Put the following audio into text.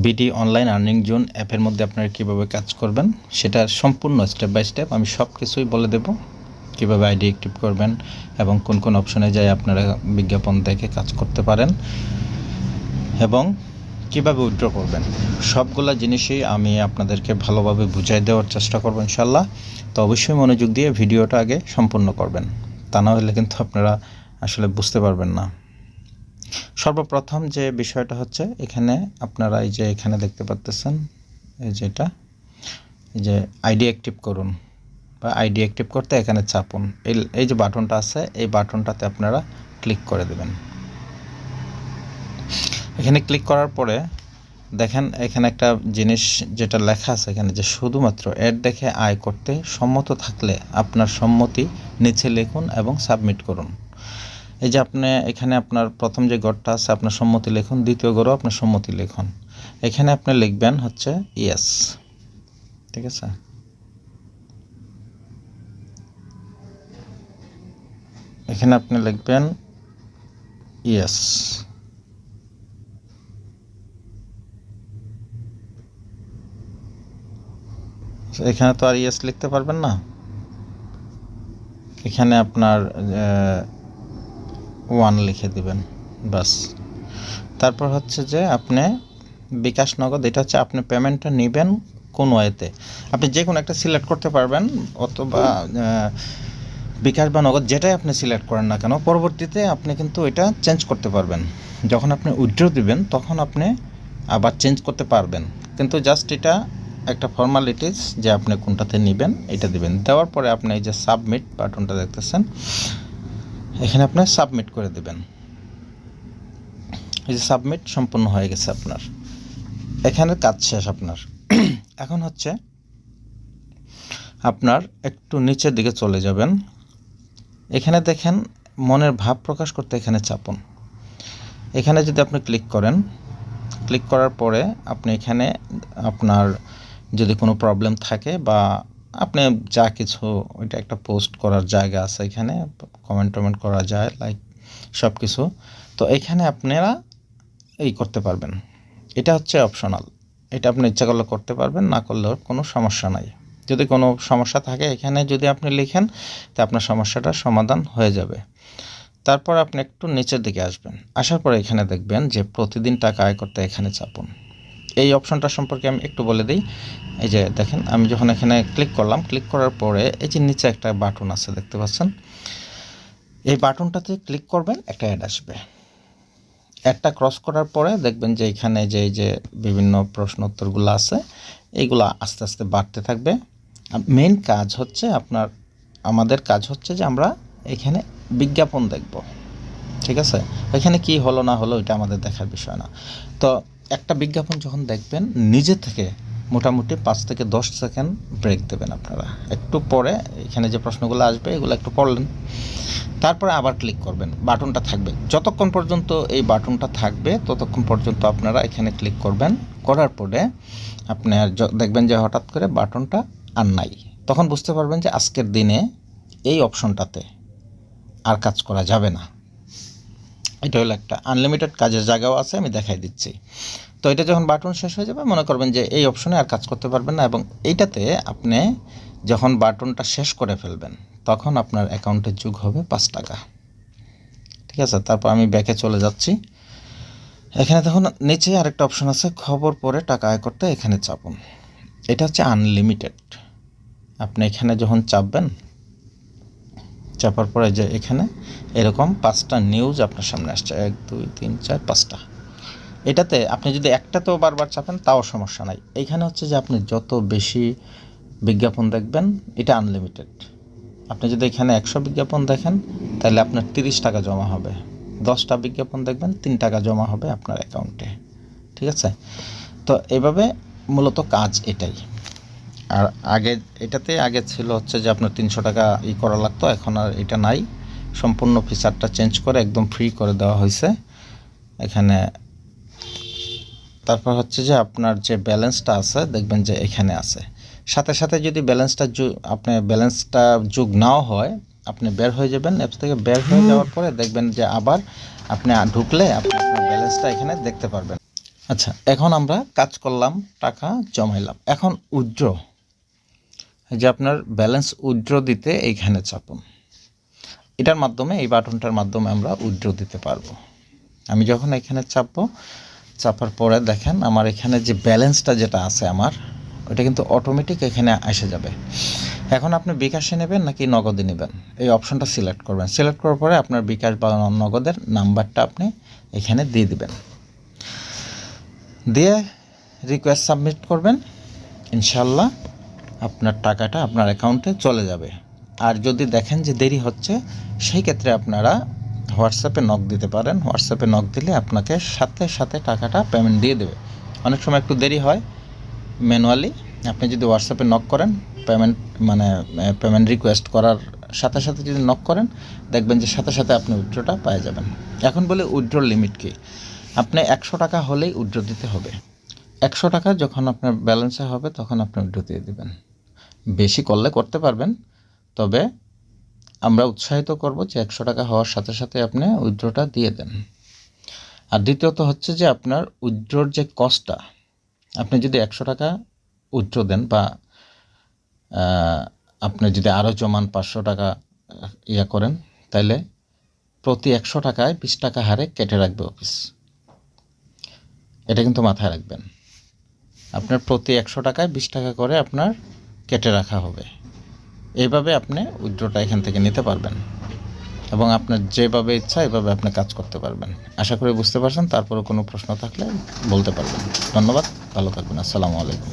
BD online earning zone অ্যাপের মধ্যে আপনারা কীভাবে কাজ করবেন সেটা সম্পূর্ণ স্টেপ বাই স্টেপ আমি সব কিছুই বলে দেব। কীভাবে আইডি অ্যাক্টিভ করবেন এবং কোন কোন অপশনে যাই আপনারা বিজ্ঞাপন দেখে কাজ করতে পারেন এবং কীভাবে উইথড্র করবেন, সবগুলা জিনিসই আমি আপনাদেরকে ভালোভাবে বুঝিয়ে দেওয়ার চেষ্টা করব ইনশাল্লাহ। তো অবশ্যই মনোযোগ দিয়ে ভিডিওটা আগে সম্পূর্ণ করবেন, তা না হলে কিন্তু আপনারা আসলে বুঝতে পারবেন না। সর্বপ্রথম যে বিষয়টা হচ্ছে, এখানে আপনারা এই যে এখানে দেখতে পাচ্ছেন এই যে আইডি অ্যাক্টিভ করুন বা আইডি অ্যাক্টিভ করতে এখানে চাপুন, এই যে বাটনটা আছে এই বাটনটাতে আপনারা ক্লিক করে দেবেন। এখানে ক্লিক করার পরে দেখেন এখানে একটা জিনিস যেটা লেখা আছে এখানে, যে শুধুমাত্র অ্যাড দেখে আয় করতে সম্মত থাকলে আপনার সম্মতি নিচে লিখুন এবং সাবমিট করুন। এই যে আপনি এখানে আপনার প্রথম যে ঘরটা আছে আপনার সম্মতি লিখুন, দ্বিতীয় ঘরও আপনার সম্মতি লিখুন। এখানে আপনি লিখবেন হচ্ছে ইয়েস, ঠিক আছে। এখানে আপনি লিখবেন ইয়েস। এখানে তো আর ইয়েস লিখতে পারবেন না, এখানে আপনার 1 লিখে দিবেন বাস। তারপর হচ্ছে যে আপনি বিকাশ নগদ, এটা হচ্ছে আপনি পেমেন্টটা নেবেন কোন ওয়েতে, আপনি যে কোনো একটা সিলেক্ট করতে পারবেন, অথবা বিকাশ বা নগদ যেটাই আপনি সিলেক্ট করেন না কেন পরবর্তীতে আপনি কিন্তু এটা চেঞ্জ করতে পারবেন। যখন আপনি উইথড্র দিবেন তখন আপনি আবার চেঞ্জ করতে পারবেন, কিন্তু জাস্ট এটা একটা ফর্মালিটিস যে আপনি কোনটাতে নেবেন এটা দিবেন। দেওয়ার পরে আপনি এই যে সাবমিট বাটনটা দেখতেছেন এখানে আপনি সাবমিট করে দেবেন। এই যে সাবমিট সম্পূর্ণ হয়ে গেছে আপনার, এখানে কাজ শেষ আপনার। এখন হচ্ছে আপনার একটু নিচের দিকে চলে যাবেন, এখানে দেখেন মনের ভাব প্রকাশ করতে এখানে চাপুন। এখানে যদি আপনি ক্লিক করেন, ক্লিক করার পরে আপনি এখানে আপনার যদি কোনো প্রবলেম থাকে বা আপনি যা কিছু, ওইটা একটা পোস্ট করার জায়গা আছে, এখানে কমেন্ট করা যায়, লাইক সব কিছু। তো এখানে আপনারা এই করতে পারবেন, এটা হচ্ছে অপশনাল, এটা আপনি ইচ্ছা করলে করতে পারবেন, না করলেও কোনো সমস্যা নাই। যদি কোনো সমস্যা থাকে এখানে যদি আপনি লিখেন তো আপনার সমস্যাটার সমাধান হয়ে যাবে। তারপর আপনি একটু নিচের দিকে আসবেন, আসার পরে এখানে দেখবেন যে প্রতিদিন টাকা আয় করতে এখানে চাপুন। এই অপশনটা সম্পর্কে আমি একটু বলে দিই। এই যে দেখেন আমি যখন এখানে ক্লিক করলাম, ক্লিক করার পরে এই যে নিচে একটা বাটন আছে দেখতে পাচ্ছেন, এই বাটনটাতে ক্লিক করবেন, একটা অ্যাড আসবে। অ্যাডটা ক্রস করার পরে দেখবেন যে এখানে যে বিভিন্ন প্রশ্ন উত্তরগুলো আছে এইগুলো আস্তে আস্তে বাড়তে থাকবে। মেইন কাজ হচ্ছে আমাদের কাজ হচ্ছে যে আমরা এখানে বিজ্ঞাপন দেখব, ঠিক আছে। এখানে কি হলো না হলো এটা আমাদের দেখার বিষয় না। তো একটা বিজ্ঞাপন যখন দেখবেন নিজে থেকে মোটামুটি 5 থেকে 10 সেকেন্ড ব্রেক দেবেন আপনারা, একটু পরে এখানে যে প্রশ্নগুলো আসবে এগুলো একটু পড়লেন, তারপরে আবার ক্লিক করবেন, বাটনটা থাকবে যতক্ষণ পর্যন্ত এই বাটনটা থাকবে ততক্ষণ পর্যন্ত আপনারা এখানে ক্লিক করবেন। করার পরে আপনার দেখবেন যে হঠাৎ করে বাটনটা আর নাই, তখন বুঝতে পারবেন যে আজকের দিনে এই অপশনটাতে আর কাজ করা যাবে না। এটা হলো একটা আনলিমিটেড কাজের জায়গাও আছে, আমি দেখাই দিচ্ছি। তো এটা যখন বাটন শেষ হয়ে যাবে মনে করবেন যে এই অপশনে আর কাজ করতে পারবেন না, এবং এইটাতে আপনি যখন বাটনটা শেষ করে ফেলবেন তখন আপনার অ্যাকাউন্টে যোগ হবে 5 টাকা, ঠিক আছে। তারপর আমি ব্যাকে চলে যাচ্ছি, এখানে দেখুন নিচে আরেকটা অপশন আছে খবর পড়ে টাকা আয় করতে, এখানে চাপুন। এটা হচ্ছে আনলিমিটেড, আপনি এখানে যখন চাপবেন, চাপার পরে যে এখানে এরকম 5টা নিউজ আপনার সামনে আসছে, 1 2 3 4 5টা। এটাতে আপনি যদি একটাতেও বারবার চাপেন তাও সমস্যা নাই। এইখানে হচ্ছে যে আপনি যত বেশি বিজ্ঞাপন দেখবেন এটা আনলিমিটেড। আপনি যদি এখানে 100 বিজ্ঞাপন দেখেন তাহলে আপনার 30 টাকা জমা হবে, 10টা বিজ্ঞাপন দেখবেন 3 টাকা জমা হবে আপনার অ্যাকাউন্টে, ঠিক আছে। তো এইভাবে মূলত কাজ এটাই। আর এটাতে আগে ছিল হচ্ছে যে আপনার 300 টাকা করা লাগতো, এখন আর এটা নাই, সম্পূর্ণ ফিচারটা চেঞ্জ করে একদম ফ্রি করে দেওয়া হয়েছে এখানে। তারপর হচ্ছে যে আপনার যে ব্যালেন্সটা আছে দেখবেন যে এখানে আছে, সাথে সাথে যদি ব্যালেন্সটা যোগ নাও হয় আপনি বের হয়ে যাবেন, অ্যাপস থেকে বের হয়ে যাওয়ার পরে দেখবেন যে আবার আপনি ঢুকলে আপনি আপনার ব্যালেন্সটা এখানে দেখতে পারবেন। আচ্ছা, এখন আমরা কাজ করলাম, টাকা জমাইলাম। এখন উইথড্র, যে আপনার ব্যালেন্স উইথড্র দিতে এইখানে চাপুন। এটার মাধ্যমে, এই বাটনটার মাধ্যমে আমরা উইথড্র দিতে পারবো। আমি যখন এখানে চাপবো, চাপার পরে দেখেন আমার এখানে যে ব্যালেন্সটা যেটা আছে আমার, ওটা কিন্তু অটোমেটিক এখানে এসে যাবে। এখন আপনি বিকাশে নেবেন নাকি নগদে নেবেন, এই অপশনটা সিলেক্ট করবেন। সিলেক্ট করার পরে আপনার বিকাশ বা নগদের নাম্বারটা আপনি এখানে দিয়ে দিবেন, দিয়ে রিকোয়েস্ট সাবমিট করবেন। ইনশাল্লাহ আপনার টাকাটা আপনার অ্যাকাউন্টে চলে যাবে। আর যদি দেখেন যে দেরি হচ্ছে, সেই ক্ষেত্রে আপনারা হোয়াটসঅ্যাপে নক দিতে পারেন। হোয়াটসঅ্যাপে নক দিলে আপনাকে সাথে সাথে টাকাটা পেমেন্ট দিয়ে দেবে। অনেক সময় একটু দেরি হয় ম্যানুয়ালি। আপনি যদি হোয়াটসঅ্যাপে নক করেন, পেমেন্ট রিকোয়েস্ট করার সাথে সাথে যদি নক করেন, দেখবেন যে সাথে সাথে আপনি উইথড্রটা পেয়ে যাবেন। এখন বলে উইথড্রর লিমিট কি, আপনি 100 টাকা হলেই উইথড্র দিতে হবে। 100 টাকা যখন আপনার ব্যালেন্সে হবে তখন আপনি উইথড্র দিয়ে দেবেন। বেশি করলে করতে পারবেন, তবে আমরা উৎসাহিত করব যে 100 টাকা হওয়ার সাথে সাথে আপনি উইথড্রটা দিয়ে দেন। আর দ্বিতীয়ত হচ্ছে যে আপনার উইথড্রর যে কস্টটা, আপনি যদি 100 টাকা উইথড্র দেন বা আপনি যদি আরও জমান 500 টাকা করেন, তাহলে প্রতি 100 টাকায় 20 টাকা হারে কেটে রাখবে অফিস। এটা কিন্তু মাথায় রাখবেন, আপনার প্রতি 100 টাকায় 20 টাকা করে আপনার কেটে রাখা হবে। এইভাবে আপনি উইথড্রটা এখান থেকে নিতে পারবেন এবং আপনার যেভাবে ইচ্ছা এভাবে আপনি কাজ করতে পারবেন। আশা করি বুঝতে পারছেন। তারপরে কোনো প্রশ্ন থাকলে বলতে পারবেন। ধন্যবাদ, ভালো থাকবেন। আসসালামু আলাইকুম।